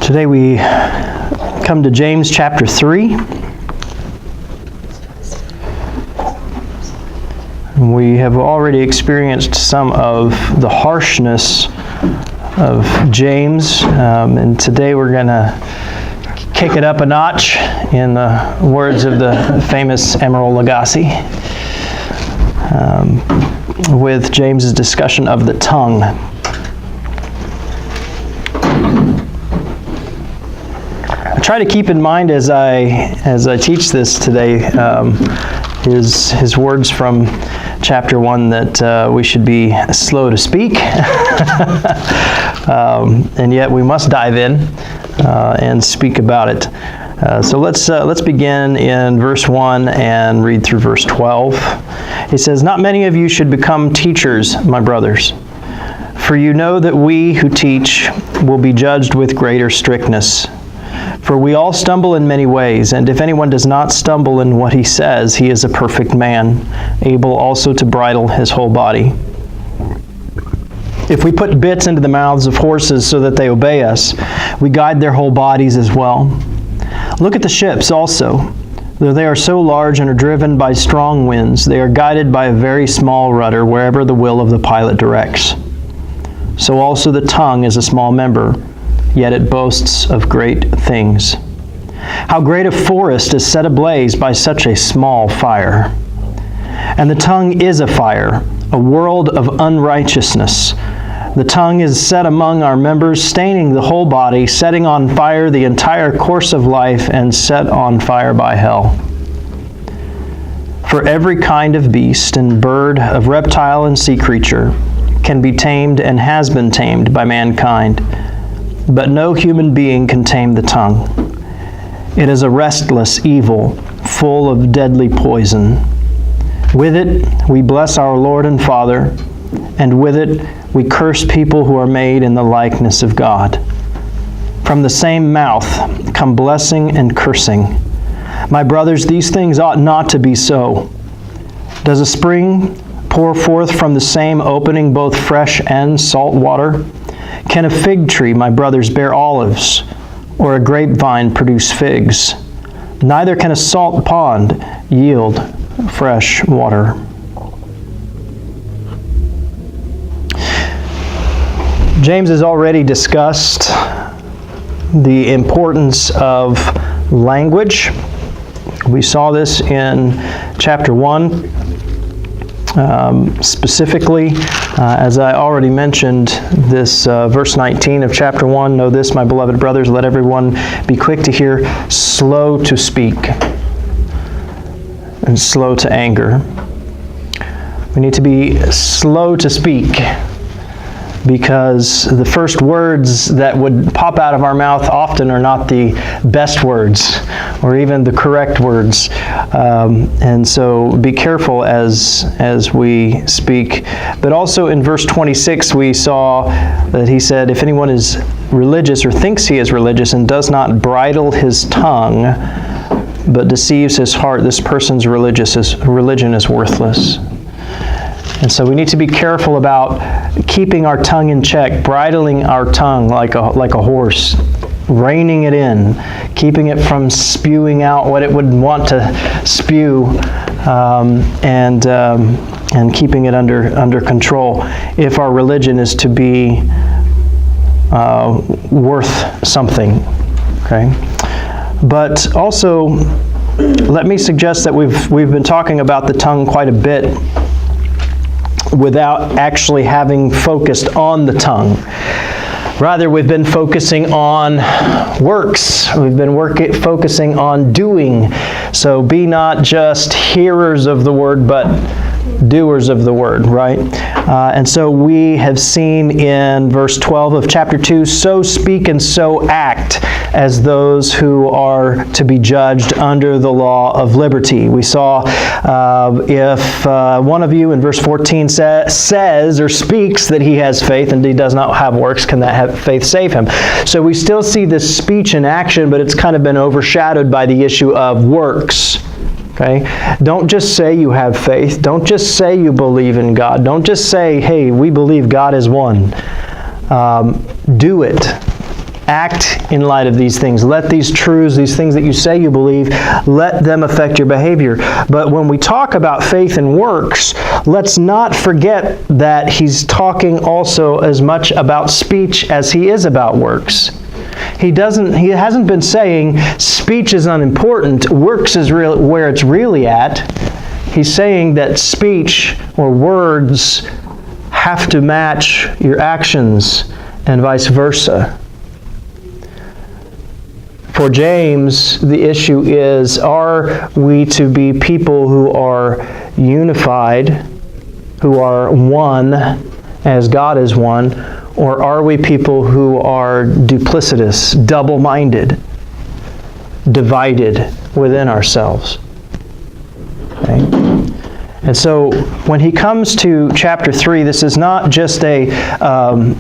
Today we come to James chapter 3. We have already experienced some of the harshness of James, and today we're going to kick it up a notch in the words of the famous Emeril Lagasse with James's discussion of the tongue. I try to keep in mind as I teach this today his words from chapter 1 that we should be slow to speak, and yet we must dive in and speak about it. So let's begin in verse 1 and read through verse 12. It says, "Not many of you should become teachers, my brothers, for you know that we who teach will be judged with greater strictness. For we all stumble in many ways, and if anyone does not stumble in what he says, he is a perfect man, able also to bridle his whole body. If we put bits into the mouths of horses so that they obey us, we guide their whole bodies as well. Look at the ships also. Though they are so large and are driven by strong winds, they are guided by a very small rudder wherever the will of the pilot directs. So also the tongue is a small member, yet it boasts of great things. How great a forest is set ablaze by such a small fire! And the tongue is a fire, a world of unrighteousness. The tongue is set among our members, staining the whole body, setting on fire the entire course of life, and set on fire by hell. For every kind of beast and bird, of reptile and sea creature, can be tamed and has been tamed by mankind. But no human being can tame the tongue. It is a restless evil, full of deadly poison. With it we bless our Lord and Father, and with it we curse people who are made in the likeness of God. From the same mouth come blessing and cursing. My brothers, these things ought not to be so. Does a spring pour forth from the same opening both fresh and salt water? Can a fig tree, my brothers, bear olives, or a grapevine produce figs? Neither can a salt pond yield fresh water." James has already discussed the importance of language. We saw this in chapter 1. Specifically, as I already mentioned, this verse 19 of chapter 1, "Know this, my beloved brothers, let everyone be quick to hear, slow to speak, and slow to anger." We need to be slow to speak, because the first words that would pop out of our mouth often are not the best words or even the correct words. And so be careful as we speak. But also in verse 26 we saw that he said, if anyone is religious or thinks he is religious and does not bridle his tongue but deceives his heart, this person's religion is worthless. And so we need to be careful about keeping our tongue in check, bridling our tongue like a horse, reining it in, keeping it from spewing out what it would want to spew, and keeping it under control if our religion is to be worth something. Okay, but also let me suggest that we've been talking about the tongue quite a bit without actually having focused on the tongue. Rather, we've been focusing on works. We've been focusing on doing. So be not just hearers of the word, but doers of the word, right? And so we have seen in verse 12 of chapter 2, "So speak and so act as those who are to be judged under the law of liberty." We saw if one of you in verse 14 says or speaks that he has faith and he does not have works, can that faith save him? So we still see this speech in action, but it's kind of been overshadowed by the issue of works. Okay? Don't just say you have faith. Don't just say you believe in God. Don't just say, hey, we believe God is one. Do it. Act in light of these things. Let these truths, these things that you say you believe, let them affect your behavior. But when we talk about faith and works, let's not forget that he's talking also as much about speech as he is about works. He hasn't been saying speech is unimportant, works is where it's really at. He's saying that speech or words have to match your actions and vice versa. For James, the issue is, are we to be people who are unified, who are one as God is one, or are we people who are duplicitous, double-minded, divided within ourselves? Okay? And so when he comes to chapter 3, this is not just an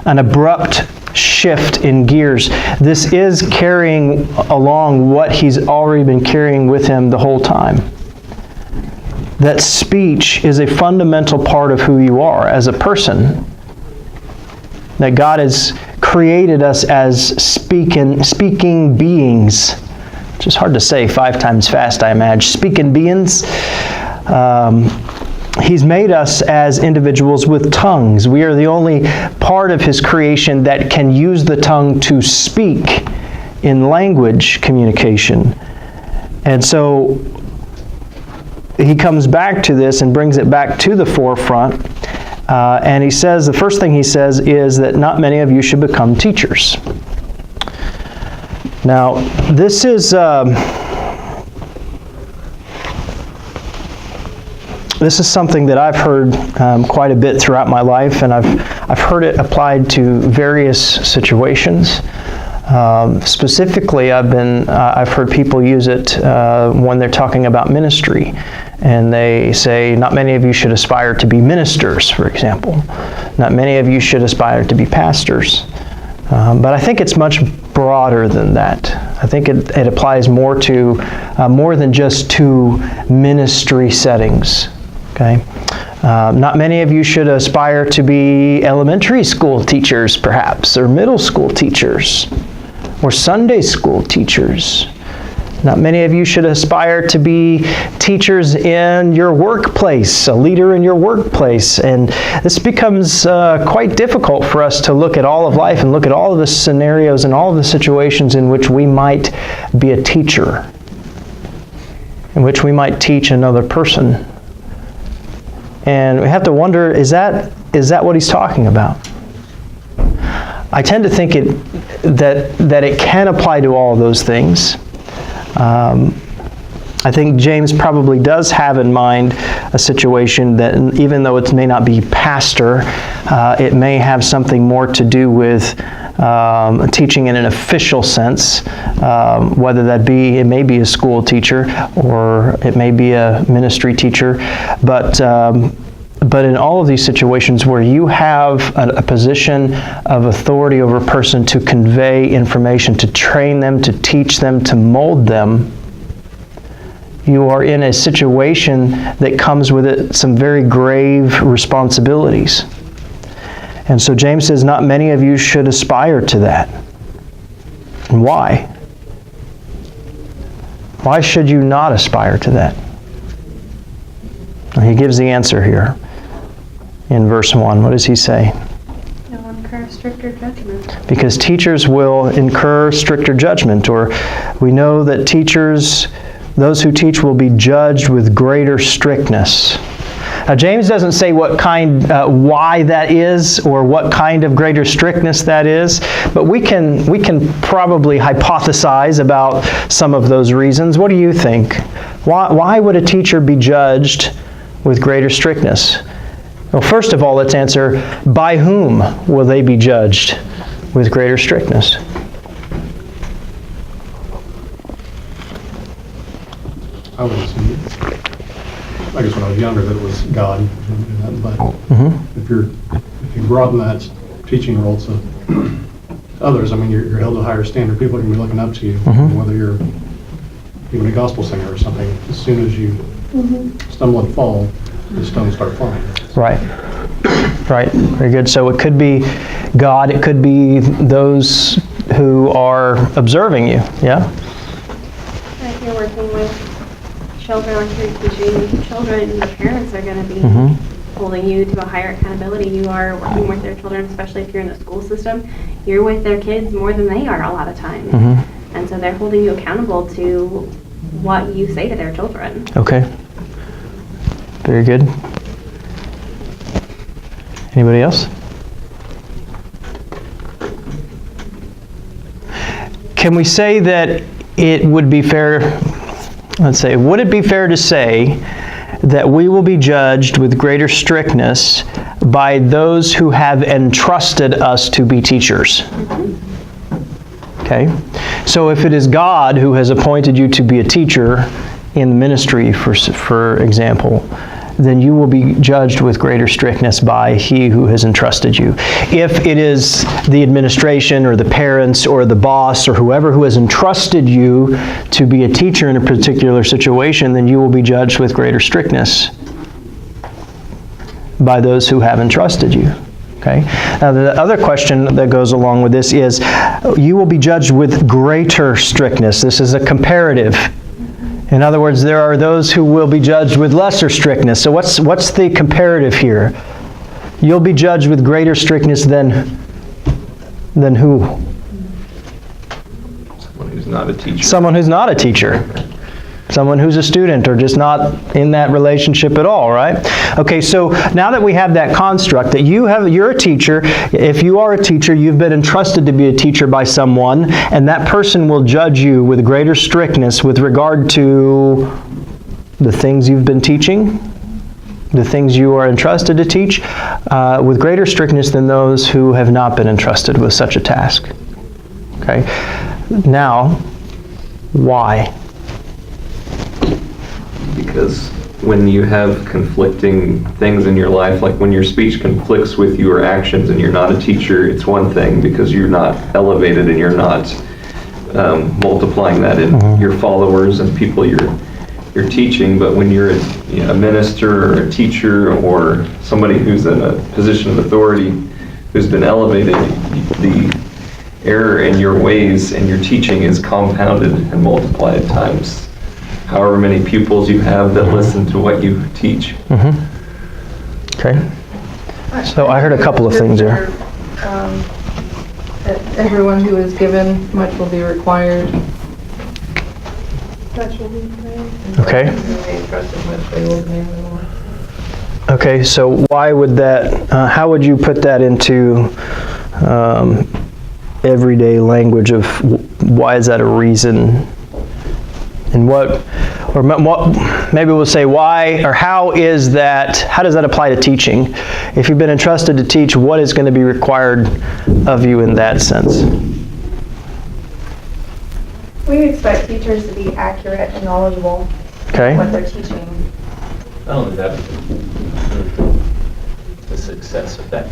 abrupt shift in gears. This is carrying along what he's already been carrying with him the whole time. That speech is a fundamental part of who you are as a person. That God has created us as speaking beings. Which is hard to say 5 times fast, I imagine. Speaking beings. He's made us as individuals with tongues. We are the only part of his creation that can use the tongue to speak in language communication. And so he comes back to this and brings it back to the forefront. And he says, the first thing he says is that not many of you should become teachers. Now, this is something that I've heard quite a bit throughout my life, and I've heard it applied to various situations. Specifically, I've heard people use it when they're talking about ministry, and they say, not many of you should aspire to be ministers, for example. Not many of you should aspire to be pastors. But I think it's much broader than that. I think it applies more than just to ministry settings. Okay, not many of you should aspire to be elementary school teachers, perhaps, or middle school teachers, or Sunday school teachers. Not many of you should aspire to be teachers in your workplace, a leader in your workplace. And this becomes quite difficult for us to look at all of life and look at all of the scenarios and all of the situations in which we might be a teacher, in which we might teach another person. And we have to wonder, is that what he's talking about? I tend to think that it can apply to all of those things. I think James probably does have in mind a situation that, even though it may not be pastor, it may have something more to do with teaching in an official sense, whether it may be a school teacher or it may be a ministry teacher, but in all of these situations where you have a position of authority over a person to convey information, to train them, to teach them, to mold them, you are in a situation that comes with it some very grave responsibilities. And so James says, not many of you should aspire to that. And why? Why should you not aspire to that? He gives the answer here in verse 1. What does he say? They'll incur stricter judgment. Because teachers will incur stricter judgment, or we know that those who teach will be judged with greater strictness. Now, James doesn't say why that is, or what kind of greater strictness that is, but we can probably hypothesize about some of those reasons. What do you think? Why would a teacher be judged with greater strictness? Well, first of all, let's answer, by whom will they be judged with greater strictness? I would assume, I guess when I was younger, that it was God. But if you broaden that teaching role to others, I mean, you're held to a higher standard. People are going to be looking up to you, whether you're even a gospel singer or something. As soon as you stumble and fall, the stones start flying. Right. Right, very good. So it could be God, it could be those who are observing you, yeah? If you're working with children, like you're teaching children, the parents are going to be holding you to a higher accountability. You are working with their children, especially if you're in the school system. You're with their kids more than they are a lot of times. And so they're holding you accountable to what you say to their children. Okay. Very good. Anybody else? Can we say that it would be fair, would it be fair to say that we will be judged with greater strictness by those who have entrusted us to be teachers? Okay? So if it is God who has appointed you to be a teacher in the ministry, for example, then you will be judged with greater strictness by He who has entrusted you. If it is the administration or the parents or the boss or whoever who has entrusted you to be a teacher in a particular situation, then you will be judged with greater strictness by those who have entrusted you. Okay? Now the other question that goes along with this is, you will be judged with greater strictness. This is a comparative. In other words, there are those who will be judged with lesser strictness. So what's the comparative here? You'll be judged with greater strictness than who? Someone who's not a teacher. Someone who's not a teacher. Someone who's a student or just not in that relationship at all, right? Okay, so now that we have that construct that you're a teacher, if you are a teacher, you've been entrusted to be a teacher by someone, and that person will judge you with greater strictness with regard to the things you've been teaching, the things you are entrusted to teach, with greater strictness than those who have not been entrusted with such a task. Okay? Now, why? Because when you have conflicting things in your life, like when your speech conflicts with your actions and you're not a teacher, it's one thing because you're not elevated and you're not multiplying that in your followers and people you're teaching. But when you're a minister or a teacher or somebody who's in a position of authority who's been elevated, the error in your ways and your teaching is compounded and multiplied times however many pupils you have that listen to what you teach. Okay. So I heard a couple of things there. That everyone who is given much will be required. Much will be required. Okay. Entrusted much, they will demand more. Okay, so why would that, how would you put that into everyday language of why is that a reason? And maybe we'll say why, or how does that apply to teaching? If you've been entrusted to teach, what is going to be required of you in that sense? We expect teachers to be accurate and knowledgeable Okay. in what they're teaching. Not only that, the success of that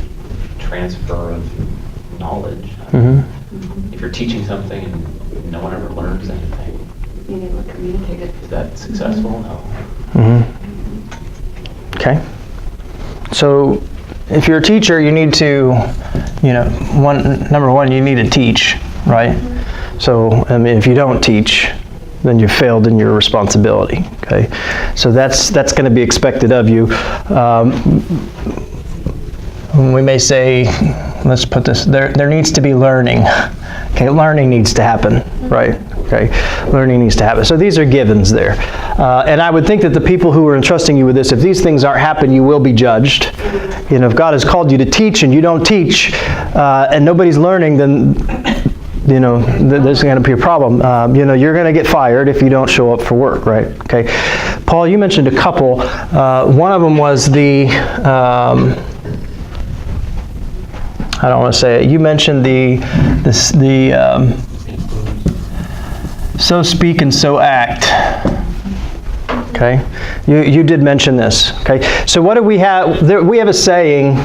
transfer of knowledge. If you're teaching something and no one ever learns anything, Being able to communicate it. is that successful? No. Okay. So if you're a teacher, you need to, number one, you need to teach, right? So, I mean, if you don't teach, then you've failed in your responsibility, okay? So that's going to be expected of you. We may say, let's put this, there needs to be learning. Okay, learning needs to happen, right? Okay, learning needs to happen. So these are givens there. And I would think that the people who are entrusting you with this, if these things aren't happening, you will be judged. If God has called you to teach and you don't teach, and nobody's learning, then, there's going to be a problem. You're going to get fired if you don't show up for work, right? Okay. Paul, you mentioned a couple. One of them was the, I don't want to say it. You mentioned the so speak and so act. Okay, you did mention this. Okay, so what do we have? We have a saying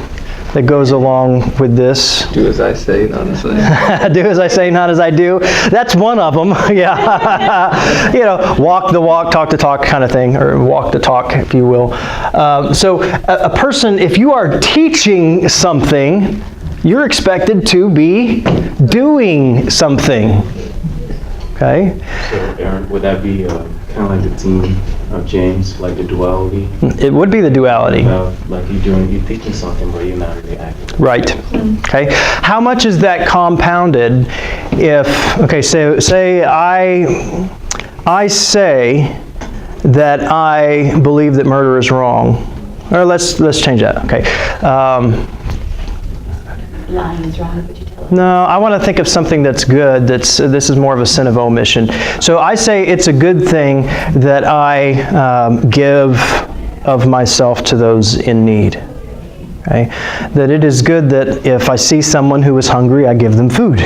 that goes along with this. Do as I say, not as I. Do as I say, not as I do. That's one of them. Yeah. Walk the walk, talk the talk kind of thing, or walk the talk, if you will. So a person, if you are teaching something, you're expected to be doing something. Okay? So, Aaron, would that be kind of like the theme of James, like the duality? It would be the duality. Like you're teaching something, but you're not really acting. Right. Okay. How much is that compounded if, say I say that I believe that murder is wrong. Or let's change that. Okay. Lying is wrong, but you tell us. No, I want to think of something that's good. This is more of a sin of omission. So I say it's a good thing that I give of myself to those in need. Okay? That it is good that if I see someone who is hungry, I give them food.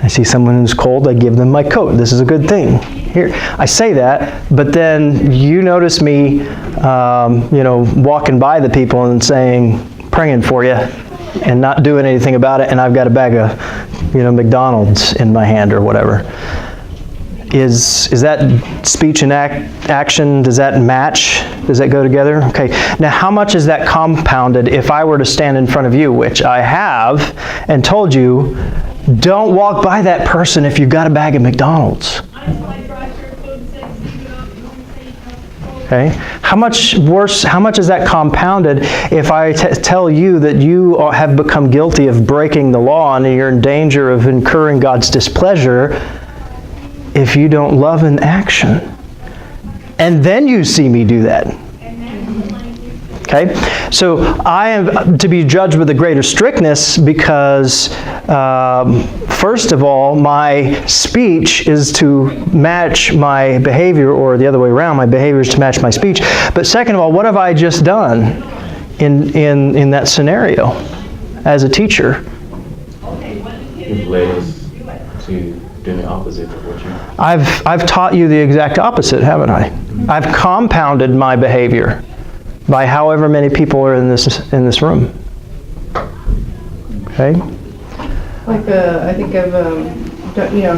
I see someone who's cold, I give them my coat. This is a good thing. Here, I say that, but then you notice me, walking by the people and saying, praying for you, and not doing anything about it, and I've got a bag of, McDonald's in my hand or whatever. Is that speech and action, does that match? Does that go together? Okay, now how much is that compounded if I were to stand in front of you, which I have, and told you, don't walk by that person if you've got a bag of McDonald's. Okay, how much is that compounded if I tell you that you have become guilty of breaking the law and you're in danger of incurring God's displeasure if you don't love in action? And then you see me do that. Okay, so I am to be judged with a greater strictness because, first of all, my speech is to match my behavior, or the other way around, my behavior is to match my speech. But second of all, what have I just done in that scenario as a teacher? You've led us to doing the opposite of what you... I've taught you the exact opposite, haven't I? I've compounded my behavior by however many people are in this room. Okay? Like I think of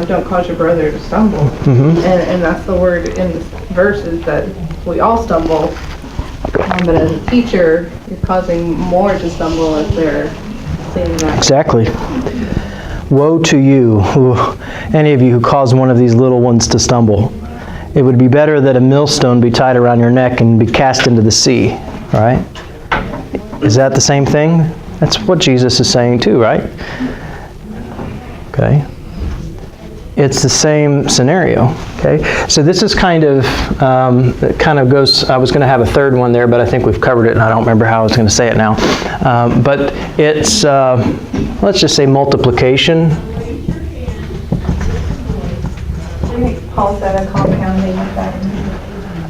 don't cause your brother to stumble, and that's the word in this verse, is that we all stumble. But as a teacher, you're causing more to stumble if they're saying that. Exactly. Woe to you, any of you who cause one of these little ones to stumble. It would be better that a millstone be tied around your neck and be cast into the sea, right? Is that the same thing? That's what Jesus is saying too, right? Okay. It's the same scenario, okay? So this is kind of goes, I was going to have a third one there, but I think we've covered it, and I don't remember how I was going to say it now. But it's, let's just say multiplication. Paul said a compounding effect.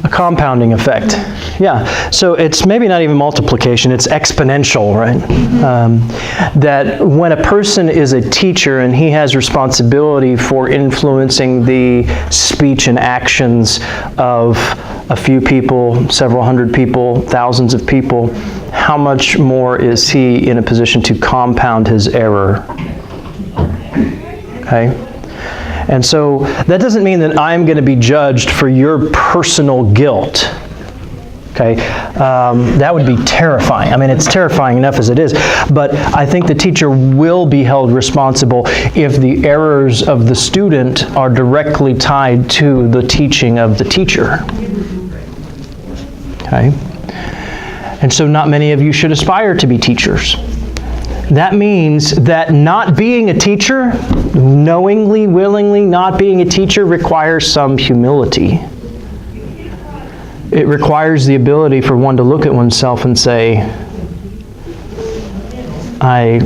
A compounding effect. Yeah. So it's maybe not even multiplication, it's exponential, right? That when a person is a teacher and he has responsibility for influencing the speech and actions of a few people, several hundred people, thousands of people, how much more is he in a position to compound his error? Okay? And so that doesn't mean that I'm going to be judged for your personal guilt. Okay? That would be terrifying. I mean, it's terrifying enough as it is. But I think the teacher will be held responsible if the errors of the student are directly tied to the teaching of the teacher. Okay? And so not many of you should aspire to be teachers. That means that not being a teacher, knowingly, willingly not being a teacher, requires some humility. It requires the ability for one to look at oneself and say, I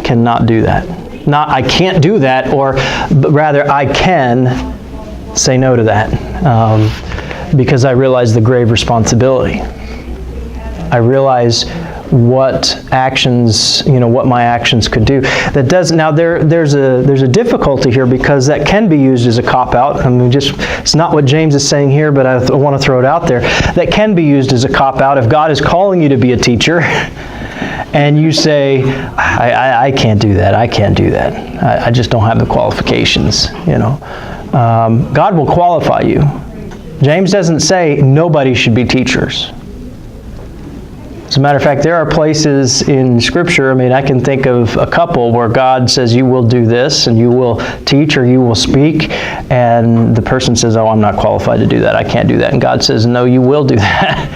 cannot do that. Not I can't do that, but rather I can say no to that, because I realize the grave responsibility. I realize what actions, what my actions could do. That does now. There's a difficulty here because that can be used as a cop-out. I mean, it's not what James is saying here, but I want to throw it out there. That can be used as a cop-out if God is calling you to be a teacher, and you say, I can't do that, I can't do that. I just don't have the qualifications, God will qualify you. James doesn't say nobody should be teachers. As a matter of fact, there are places in Scripture, I can think of a couple where God says you will do this and you will teach or you will speak, and the person says, oh, I'm not qualified to do that, I can't do that. And God says, no, you will do that.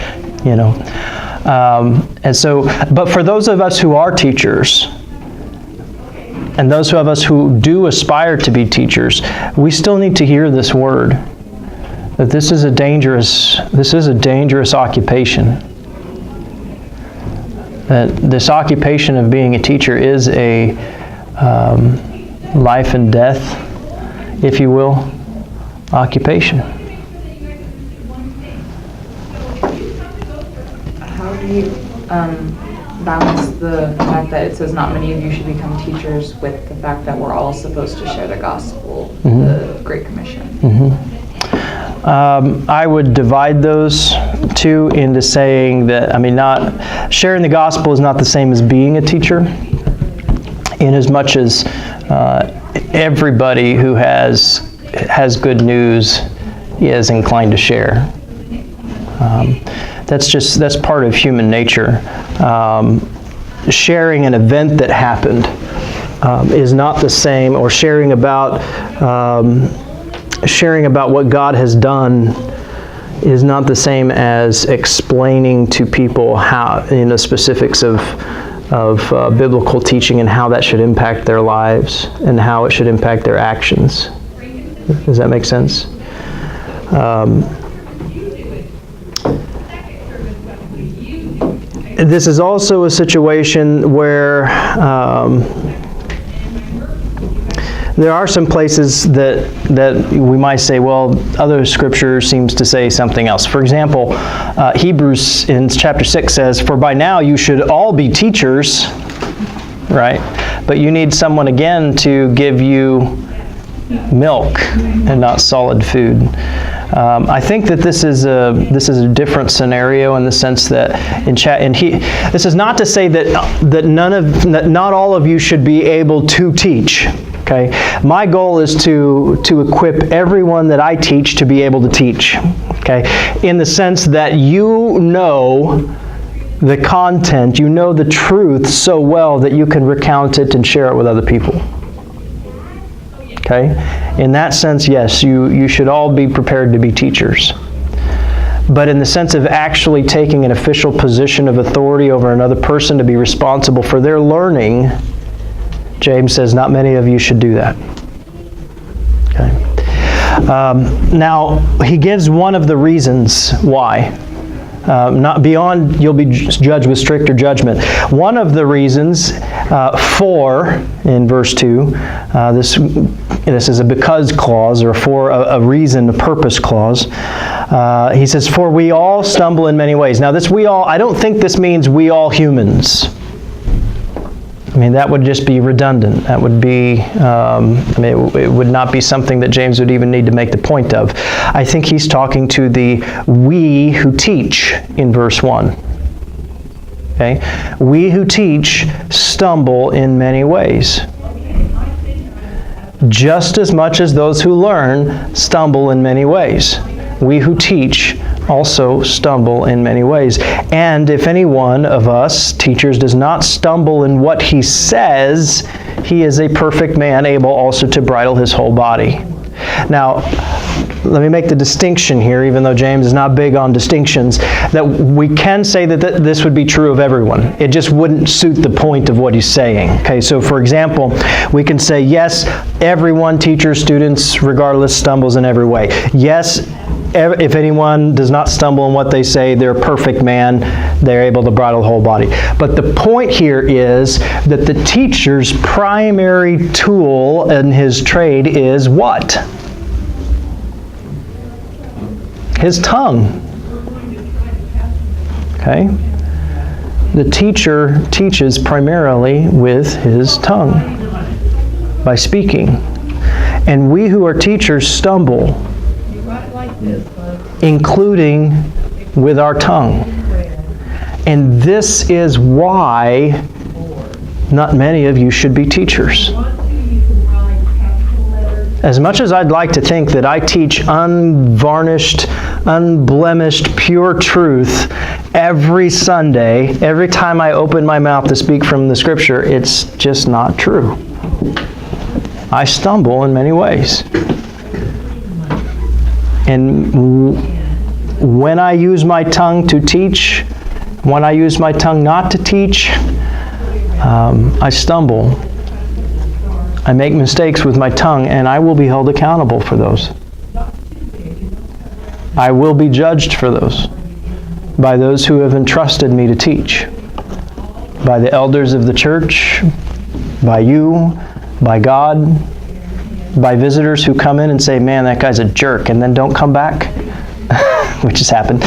And so, but for those of us who are teachers, and those of us who do aspire to be teachers, we still need to hear this word, that this is a dangerous occupation. That this occupation of being a teacher is a life and death, if you will, occupation. How do you balance the fact that it says not many of you should become teachers with the fact that we're all supposed to share the gospel, the Great Commission? I would divide those two into saying that, not sharing the gospel is not the same as being a teacher, in as much as everybody who has good news is inclined to share. That's part of human nature. Sharing an event that happened is not the same, or sharing about what God has done is not the same as explaining to people how, specifics of biblical teaching and how that should impact their lives and how it should impact their actions. Does that make sense? This is also a situation where there are some places that we might say, well, other Scripture seems to say something else. For example, Hebrews in chapter 6 says, for by now you should all be teachers, right? But you need someone again to give you milk and not solid food. I think that this is a different scenario in the sense that this is not to say that not all of you should be able to teach. Okay, my goal is to equip everyone that I teach to be able to teach. Okay, in the sense that you know the content, you know the truth so well that you can recount it and share it with other people. Okay, in that sense, yes, you should all be prepared to be teachers. But in the sense of actually taking an official position of authority over another person to be responsible for their learning, James says not many of you should do that. Okay. Now, he gives one of the reasons why. Not beyond, you'll be judged with stricter judgment. One of the reasons for, in verse 2, this is a because clause, or for a reason, a purpose clause. He says, for we all stumble in many ways. Now this we all, I don't think this means we all humans. That would just be redundant. That would be, it would not be something that James would even need to make the point of. I think he's talking to the we who teach in verse 1. Okay? We who teach stumble in many ways. Just as much as those who learn stumble in many ways. We who teach also stumble in many ways. And if any one of us, teachers, does not stumble in what he says, he is a perfect man, able also to bridle his whole body. Now, let me make the distinction here, even though James is not big on distinctions, that we can say that this would be true of everyone. It just wouldn't suit the point of what he's saying. Okay, so for example, we can say, yes, everyone, teachers, students, regardless, stumbles in every way. Yes, if anyone does not stumble in what they say, they're a perfect man, they're able to bridle the whole body. But the point here is that the teacher's primary tool in his trade is what? His tongue. Okay? The teacher teaches primarily with his tongue, by speaking. And we who are teachers stumble, including with our tongue. And this is why not many of you should be teachers. As much as I'd like to think that I teach unvarnished, unblemished, pure truth every Sunday, every time I open my mouth to speak from the Scripture, it's just not true. I stumble in many ways. And when I use my tongue to teach, when I use my tongue not to teach, I stumble. I make mistakes with my tongue, and I will be held accountable for those. I will be judged for those by those who have entrusted me to teach, by the elders of the church, by you, by God, by visitors who come in and say, man, that guy's a jerk, and then don't come back, which has happened.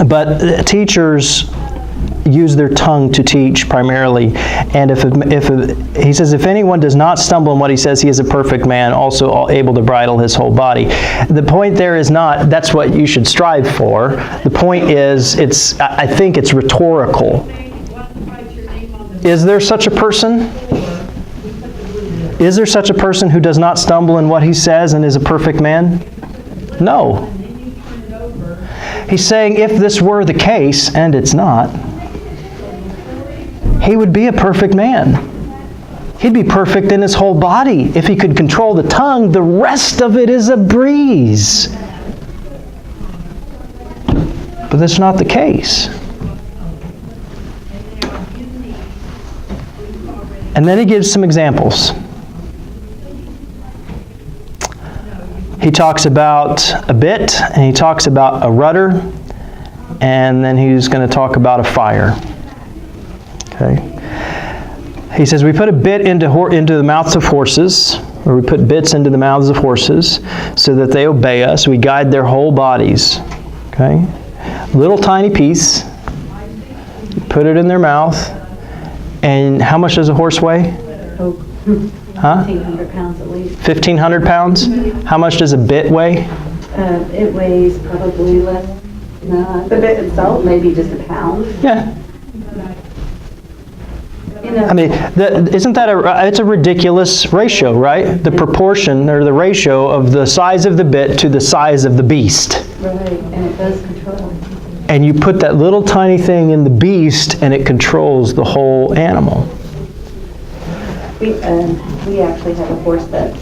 But teachers use their tongue to teach primarily. And he says, if anyone does not stumble in what he says, he is a perfect man, also able to bridle his whole body. The point there is not, that's what you should strive for. The point is, I think it's rhetorical. Is there such a person? Is there such a person who does not stumble in what he says and is a perfect man? No. He's saying if this were the case, and it's not, he would be a perfect man. He'd be perfect in his whole body. If he could control the tongue, the rest of it is a breeze. But that's not the case. And then he gives some examples. He talks about a bit, and he talks about a rudder, and then he's going to talk about a fire. Okay. He says we put a bit into the mouths of horses, or we put bits into the mouths of horses so that they obey us. We guide their whole bodies. Okay. Little tiny piece. Put it in their mouth. And how much does a horse weigh? Huh? 1,500 pounds at least. 1,500 pounds? How much does a bit weigh? It weighs probably less, the bit itself, maybe just a pound. Yeah. You know, I mean, isn't that it's a ridiculous ratio, right? The proportion, or the ratio of the size of the bit to the size of the beast. right, and it does control. And you put that little tiny thing in the beast, and it controls the whole animal. We actually have a horse that,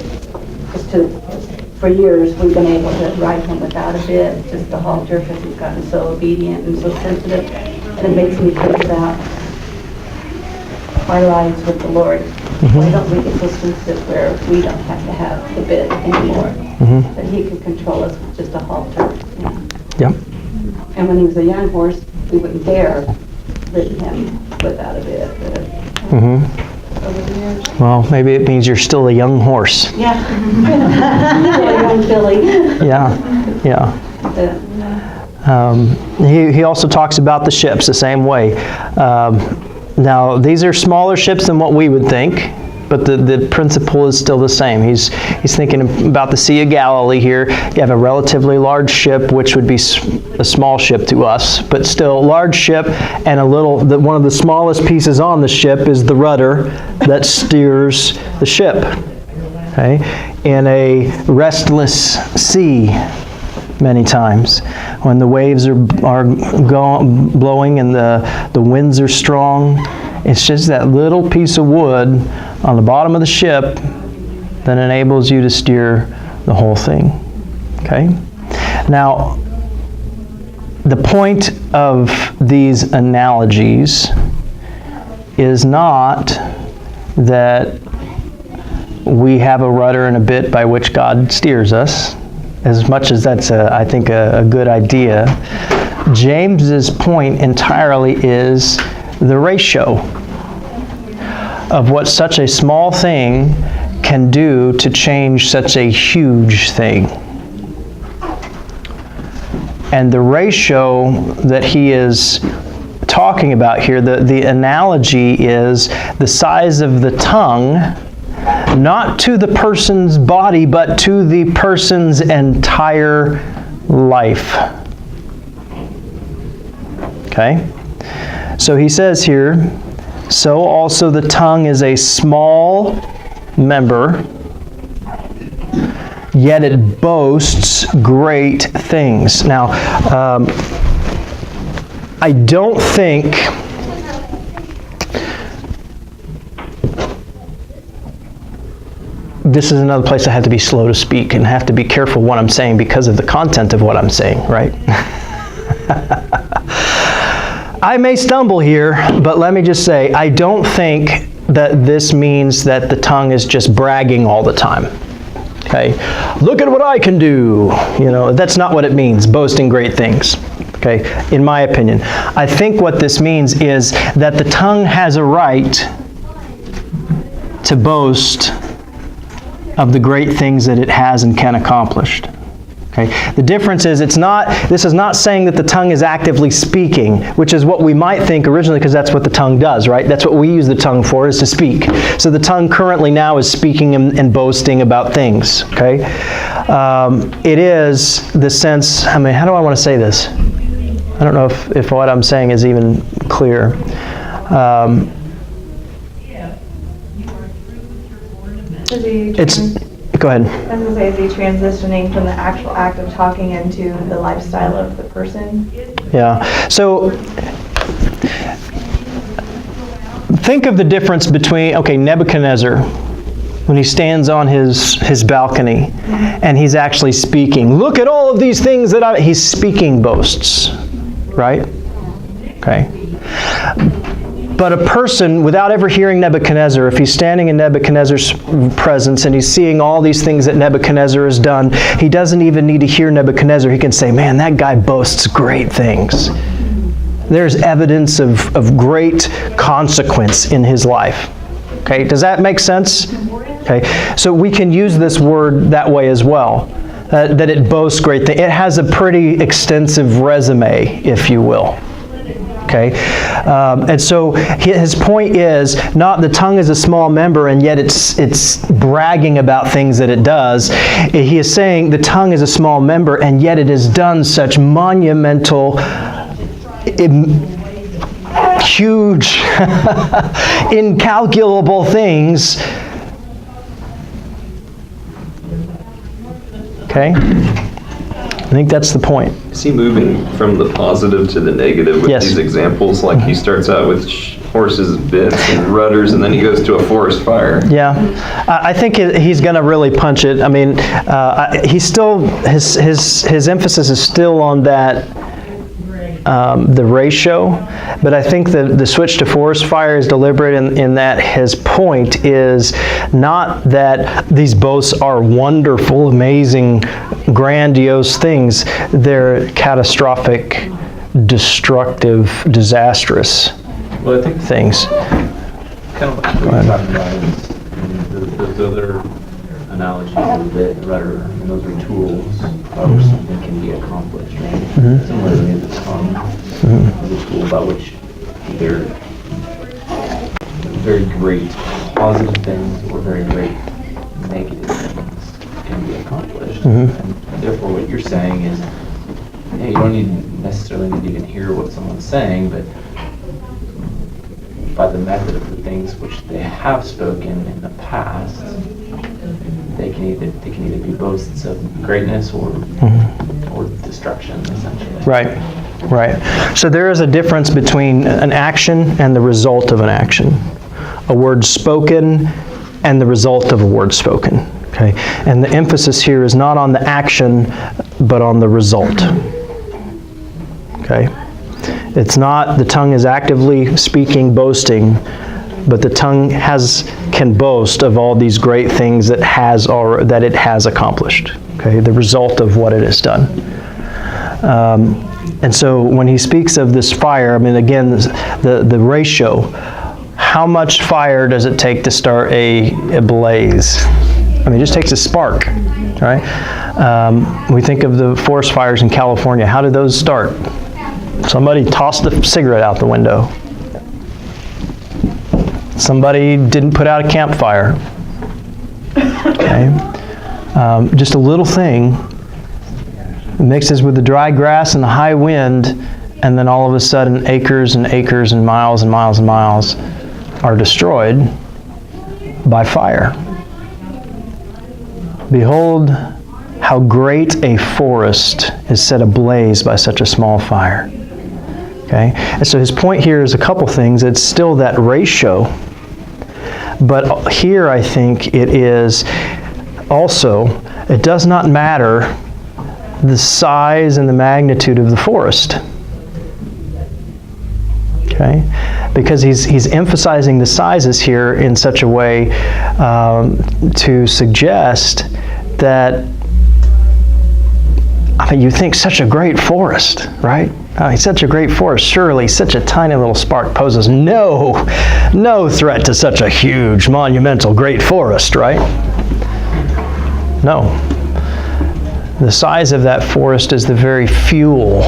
for years, we've been able to ride him without a bit, just the halter, because he's gotten so obedient and so sensitive. And it makes me think about our lives with the Lord. Why don't we get so sensitive where we don't have to have the bit anymore? That he can control us with just a halter. Yep. And when he was a young horse, we wouldn't dare rid him without a bit. Over the years. Well, maybe it means you're still a young horse. Yeah. A young filly. Yeah. He also talks about the ships the same way. Now, these are smaller ships than what we would think, but the principle is still the same. He's thinking about the Sea of Galilee here. You have a relatively large ship, which would be a small ship to us, but still a large ship, and one of the smallest pieces on the ship is the rudder that steers the ship. Okay? In a restless sea, many times, when the waves are blowing and the winds are strong, it's just that little piece of wood on the bottom of the ship that enables you to steer the whole thing. Okay? Now, the point of these analogies is not that we have a rudder and a bit by which God steers us, as much as that's, I think, a good idea. James's point entirely is the ratio of what such a small thing can do to change such a huge thing. And the ratio that he is talking about here, the analogy is the size of the tongue, not to the person's body, but to the person's entire life. Okay? So he says here, so also the tongue is a small member, yet it boasts great things. Now, I don't think this is another place I have to be slow to speak and have to be careful what I'm saying because of the content of what I'm saying, right? I may stumble here, but let me just say, I don't think that this means that the tongue is just bragging all the time. Okay? Look at what I can do. You know, that's not what it means, boasting great things. Okay? In my opinion. I think what this means is that the tongue has a right to boast of the great things that it has and can accomplish. Okay? The difference is this is not saying that the tongue is actively speaking, which is what we might think originally because that's what the tongue does, right? That's what we use the tongue for, is to speak. So the tongue currently now is speaking and boasting about things, okay? It is the sense, how do I want to say this? I don't know if what I'm saying is even clear. Go ahead. I was going to say, is he transitioning from the actual act of talking into the lifestyle of the person? Yeah. So think of the difference between, Nebuchadnezzar, when he stands on his balcony and he's actually speaking. Look at all of these things that he's speaking boasts, right? Okay. But a person, without ever hearing Nebuchadnezzar, if he's standing in Nebuchadnezzar's presence and he's seeing all these things that Nebuchadnezzar has done, he doesn't even need to hear Nebuchadnezzar. He can say, man, that guy boasts great things. There's evidence of great consequence in his life. Okay, does that make sense? Okay, so we can use this word that way as well, that it boasts great things. It has a pretty extensive resume, if you will. Okay, and so his point is not the tongue is a small member and yet it's bragging about things that it does. He is saying the tongue is a small member and yet it has done such monumental, huge, incalculable things. Okay? I think that's the point. Is he moving from the positive to the negative with these examples? Like he starts out with horses, bits, and rudders, and then he goes to a forest fire. Yeah, I think he's going to really punch it. I mean, he's still his emphasis is still on that the ratio, but I think the switch to forest fire is deliberate in that his point is not that these boasts are wonderful, amazing, grandiose things. They're catastrophic, destructive, disastrous things. Kind of like what you're talking about is those other analogies of the bit, rudder, and those are tools by which something can be accomplished, right? Similarly, the tongue is a tool by which either very great positive things or very great negative things can be accomplished. And therefore, what you're saying is, hey, you don't necessarily need to even hear what someone's saying, but by the method of the things which they have spoken in the past, they can either be boasts of greatness or destruction, essentially. Right. So there is a difference between an action and the result of an action. A word spoken and the result of a word spoken. Okay? And the emphasis here is not on the action, but on the result. Okay? It's not the tongue is actively speaking, boasting, but the tongue can boast of all these great things that it has accomplished. Okay, the result of what it has done. And so when he speaks of this fire, I mean, again, the ratio. How much fire does it take to start a blaze? I mean, it just takes a spark, right? We think of the forest fires in California. How did those start? Somebody tossed a cigarette out the window. Somebody didn't put out a campfire. Okay? Just a little thing It mixes with the dry grass and the high wind, and then all of a sudden acres and acres and miles and miles and miles are destroyed by fire. Behold, how great a forest is set ablaze by such a small fire. Okay? And so his point here is a couple things. It's still that ratio, but here I think it is also, it does not matter the size and the magnitude of the forest. Okay? Because he's emphasizing the sizes here in such a way to suggest that, I mean, you think such a great forest, right? Such a great forest, surely such a tiny little spark poses no threat to such a huge, monumental, great forest, right? No. The size of that forest is the very fuel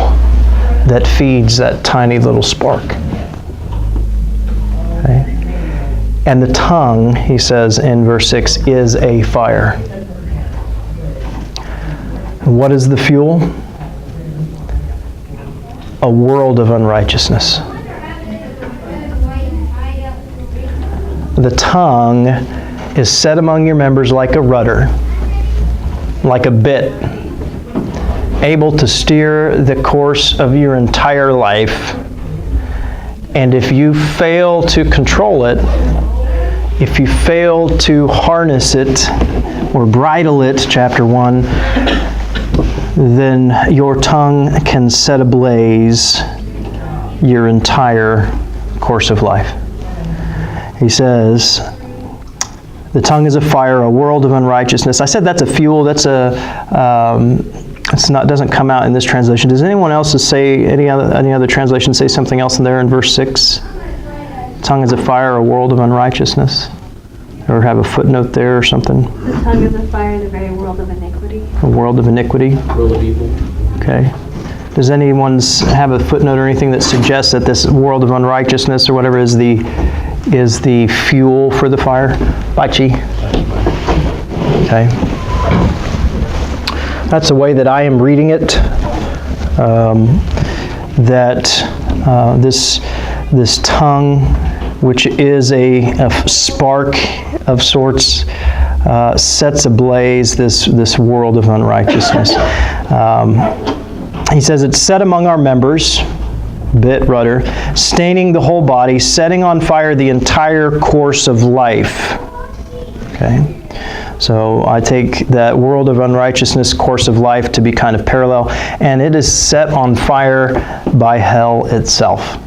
that feeds that tiny little spark. Okay? And the tongue, he says in verse 6, is a fire. And what is the fuel? A world of unrighteousness. The tongue is set among your members like a rudder, like a bit, able to steer the course of your entire life. And if you fail to control it, if you fail to harness it or bridle it, chapter 1, then your tongue can set ablaze your entire course of life. He says, the tongue is a fire, a world of unrighteousness. I said that's a fuel. That's doesn't come out in this translation. Does anyone else say any other translation say something else in there in verse 6? Tongue is a fire, a world of unrighteousness. Or have a footnote there or something. The tongue is a fire, the very world of iniquity. A world of iniquity. World of evil. Okay. Does anyone have a footnote or anything that suggests that this world of unrighteousness or whatever is the fuel for the fire? Bye, Chi. Okay. That's the way that I am reading it. This tongue, which is a spark of sorts, sets ablaze this world of unrighteousness. He says it's set among our members, bit, rudder, staining the whole body, setting on fire the entire course of life. Okay? So I take that world of unrighteousness, course of life, to be kind of parallel, and it is set on fire by hell itself.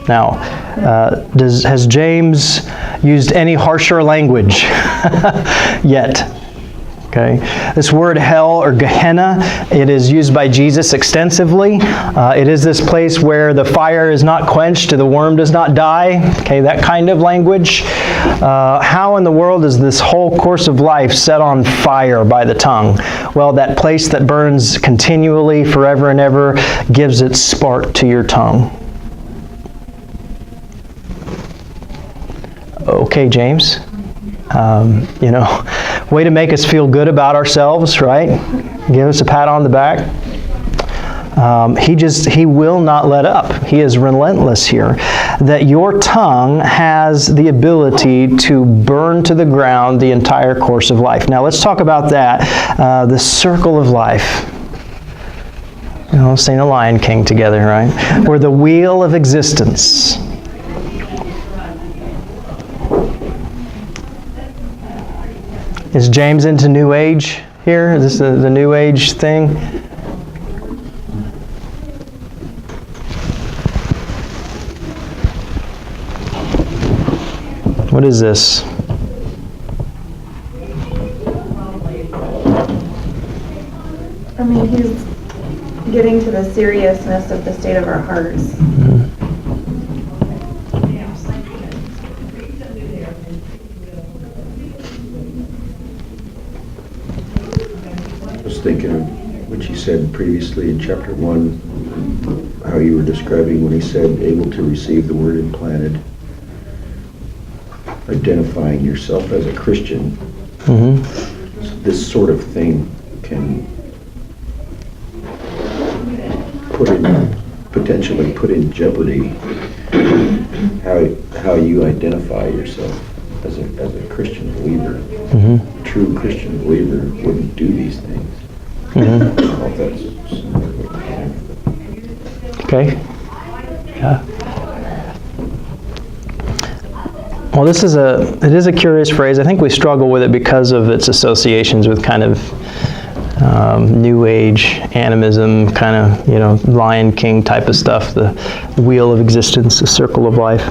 Now, has James used any harsher language yet? Okay. This word hell or Gehenna, it is used by Jesus extensively. It is this place where the fire is not quenched, the worm does not die. Okay, that kind of language. How in the world is this whole course of life set on fire by the tongue? Well, that place that burns continually, forever and ever, gives its spark to your tongue. Okay, James. Way to make us feel good about ourselves, right? Give us a pat on the back. He will not let up. He is relentless here. That your tongue has the ability to burn to the ground the entire course of life. Now let's talk about that. The circle of life. Sing the Lion King together, right? Or the wheel of existence. Is James into New Age here? Is this the New Age thing? What is this? I mean, he's getting to the seriousness of the state of our hearts. Mm-hmm. I was thinking of what you said previously in chapter 1, how you were describing when he said able to receive the word implanted, identifying yourself as a Christian. Mm-hmm. So this sort of thing can potentially put in jeopardy how you identify yourself as a Christian believer. A true Christian believer wouldn't do these things. I don't know if that's Okay. Yeah. Well, it is a curious phrase. I think we struggle with it because of its associations with kind of New Age animism, kind of, Lion King type of stuff, the wheel of existence, the circle of life.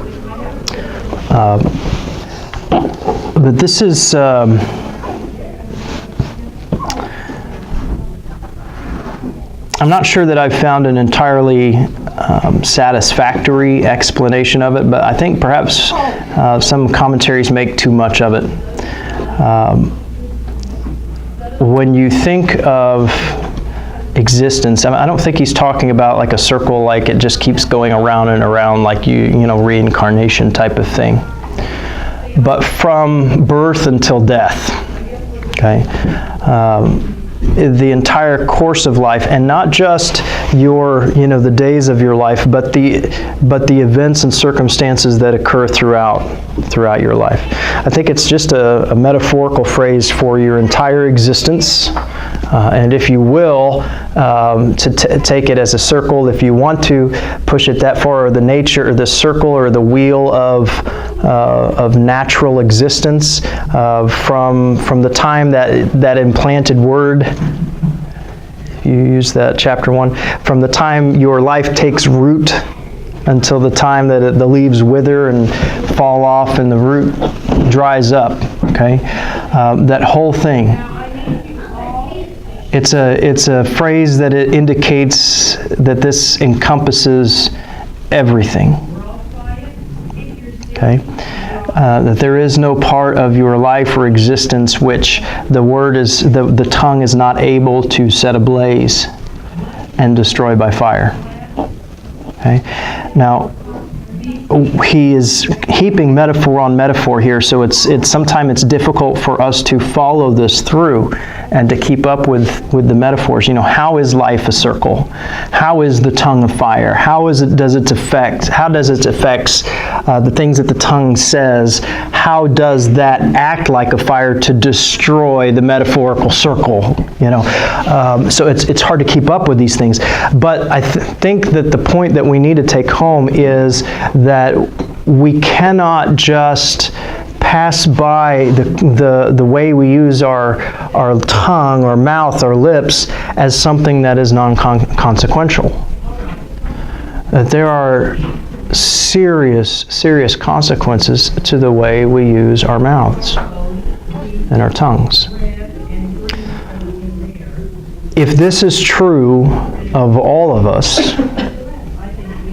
But this is I'm not sure that I've found an entirely satisfactory explanation of it, but I think perhaps some commentaries make too much of it. When you think of existence, I don't think he's talking about like a circle, like it just keeps going around and around, like reincarnation type of thing. But from birth until death, okay? The entire course of life, and not just the days of your life, but the events and circumstances that occur throughout your life. I think it's just a metaphorical phrase for your entire existence, and if you will, to take it as a circle, if you want to push it that far, or the nature, or the circle, or the wheel of natural existence, from the time that implanted word, you use that chapter 1, from the time your life takes root until the time that the leaves wither and fall off and the root dries up, okay? That whole thing. It's a phrase that it indicates that this encompasses everything, okay? That there is no part of your life or existence which the tongue is not able to set ablaze and destroy by fire. Okay? Now, he is heaping metaphor on metaphor here, so sometimes it's difficult for us to follow this through and to keep up with the metaphors. How is life a circle? How is the tongue of fire? How does it affect the things that the tongue says? How does that act like a fire to destroy the metaphorical circle? So it's hard to keep up with these things. But I think that the point that we need to take home is that we cannot just pass by the way we use our tongue, our mouth, our lips as something that is non-consequential. That there are serious consequences to the way we use our mouths and our tongues. If this is true of all of us,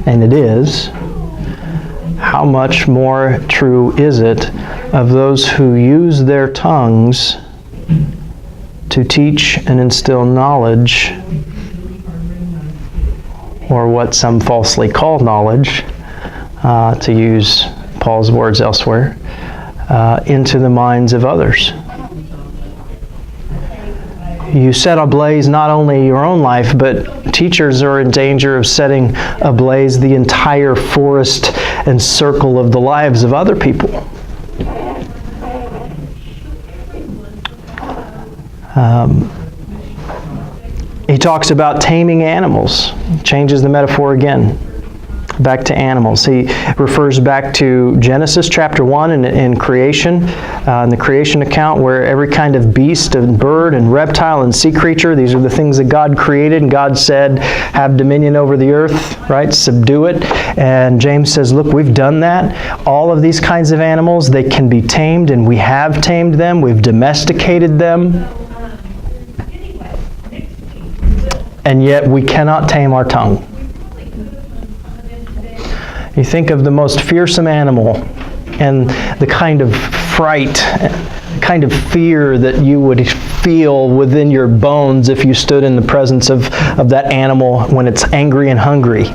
and it is, how much more true is it of those who use their tongues to teach and instill knowledge, or what some falsely call knowledge, to use Paul's words elsewhere, into the minds of others. You set ablaze not only your own life, but teachers are in danger of setting ablaze the entire forest and circle of the lives of other people. He talks about taming animals. Changes the metaphor again. Back to animals. He refers back to Genesis chapter 1 in creation, in the creation account, where every kind of beast and bird and reptile and sea creature, these are the things that God created, and God said, have dominion over the earth, right? Subdue it. And James says, look, we've done that. All of these kinds of animals, they can be tamed, and we have tamed them. We've domesticated them. And yet we cannot tame our tongue. You think of the most fearsome animal and the kind of fright, kind of fear that you would feel within your bones if you stood in the presence of that animal when it's angry and hungry.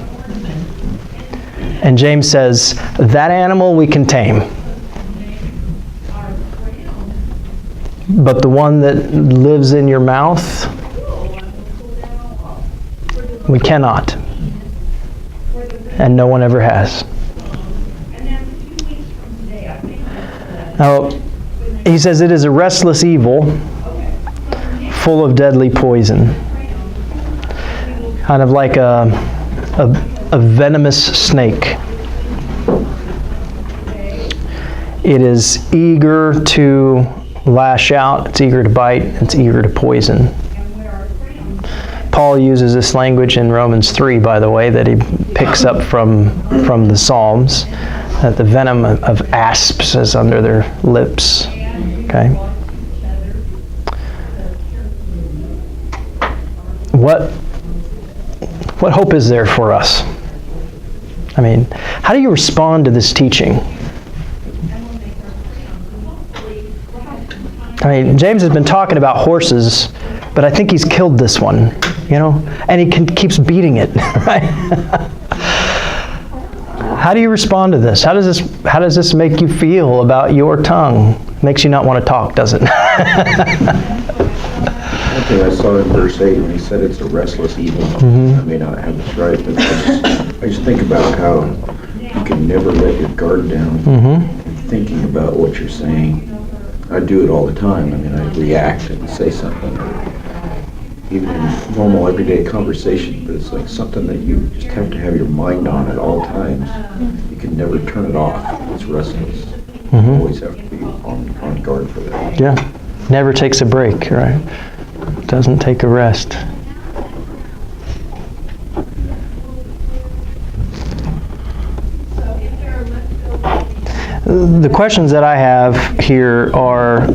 And James says, that animal we can tame. But the one that lives in your mouth, we cannot. and no one ever has. Now, he says it is a restless evil, full of deadly poison. Kind of like a venomous snake. It is eager to lash out, it's eager to bite, it's eager to poison. Paul uses this language in Romans 3, by the way, that he picks up from the Psalms, that the venom of asps is under their lips. Okay? What hope is there for us? I mean, how do you respond to this teaching? I mean, James has been talking about horses, but I think he's killed this one, and he keeps beating it, right? How do you respond to this? How does this make you feel about your tongue? Makes you not want to talk, does it? One thing I saw in verse 8 when he said it's a restless evil. I may not have this right, but I just think about how you can never let your guard down thinking about what you're saying. I do it all the time. I mean, I react and say something, or even in normal everyday conversation, but it's like something that you just have to have your mind on at all times. You can never turn it off. It's restless. You always have to be on guard for that. Yeah. Never takes a break, right? Doesn't take a rest. The questions that I have here are,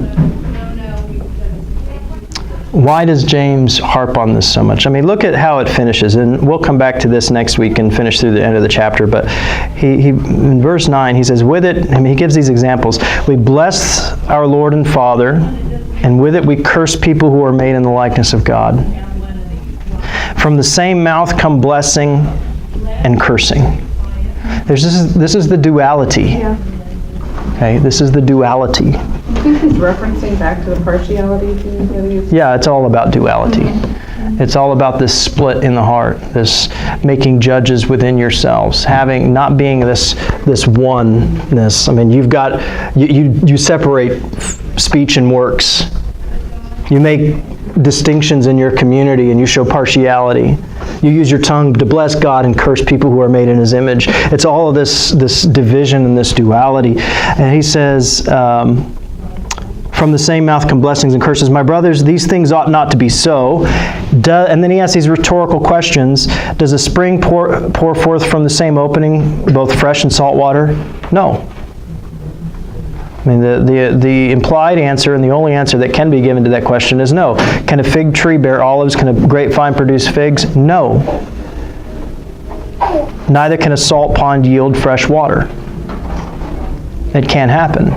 why does James harp on this so much? I mean, look at how it finishes, and we'll come back to this next week and finish through the end of the chapter, but he in verse 9, he says, with it, he gives these examples. We bless our Lord and Father, and with it we curse people who are made in the likeness of God. From the same mouth come blessing and cursing. This is the duality. Yeah. Okay, this is the duality. I think he's referencing back to the partiality thing that he's... Yeah, it's all about duality. It's all about this split in the heart, this making judges within yourselves, not being this oneness. I mean, you separate speech and works. You make distinctions in your community and you show partiality. You use your tongue to bless God and curse people who are made in His image. It's all of this division and this duality. And he says, from the same mouth come blessings and curses. My brothers, these things ought not to be so. And then he asks these rhetorical questions. Does a spring pour forth from the same opening, both fresh and salt water? No. I mean, the implied answer and the only answer that can be given to that question is no. Can a fig tree bear olives? Can a grapevine produce figs? No. Neither can a salt pond yield fresh water. It can't happen.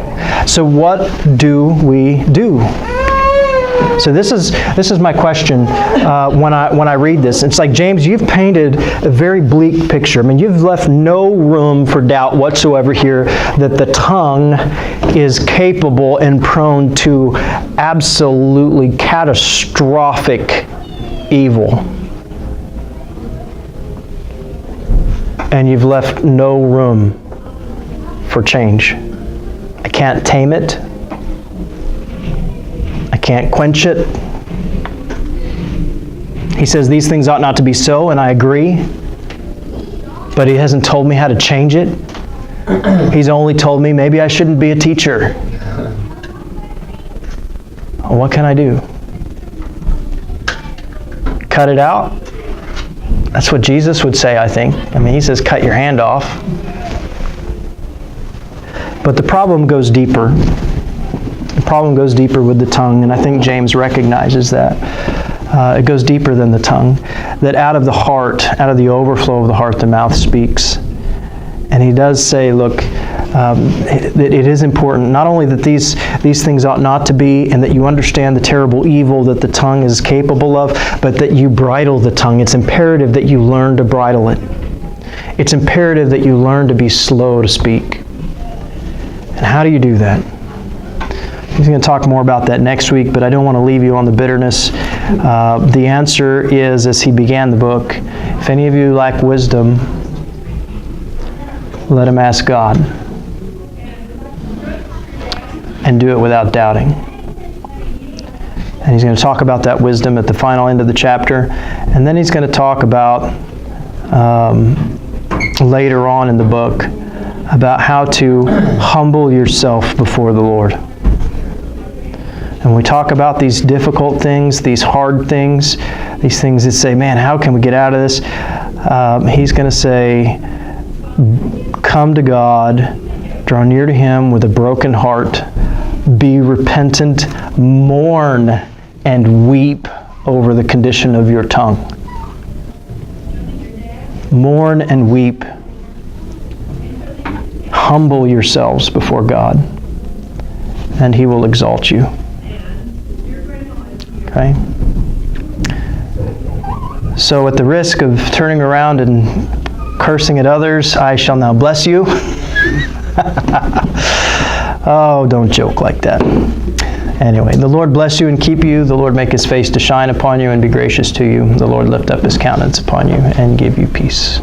So what do we do? So this is my question when I read this. It's like, James, you've painted a very bleak picture. I mean, you've left no room for doubt whatsoever here that the tongue is capable and prone to absolutely catastrophic evil. And you've left no room for change. I can't tame it. I can't quench it. He says these things ought not to be so, and I agree. But he hasn't told me how to change it. He's only told me maybe I shouldn't be a teacher. What can I do? Cut it out? That's what Jesus would say, I think. I mean, he says cut your hand off. But the problem goes deeper. The problem goes deeper with the tongue, and I think James recognizes that. It goes deeper than the tongue. That out of the heart, out of the overflow of the heart, the mouth speaks. And he does say, look, that it is important not only that these things ought not to be, and that you understand the terrible evil that the tongue is capable of, but that you bridle the tongue. It's imperative that you learn to bridle it. It's imperative that you learn to be slow to speak. And how do you do that? He's going to talk more about that next week, but I don't want to leave you on the bitterness. The answer is, as he began the book, if any of you lack wisdom, let him ask God. And do it without doubting. And he's going to talk about that wisdom at the final end of the chapter. And then he's going to talk about, later on in the book, about how to humble yourself before the Lord. And we talk about these difficult things, these hard things, these things that say, man, how can we get out of this? He's going to say, come to God, draw near to him with a broken heart, be repentant, mourn, and weep over the condition of your tongue. Mourn and weep. Humble yourselves before God, and he will exalt you. Okay? So at the risk of turning around and cursing at others, I shall now bless you. Oh, don't joke like that. Anyway, the Lord bless you and keep you. The Lord make his face to shine upon you and be gracious to you. The Lord lift up his countenance upon you and give you peace.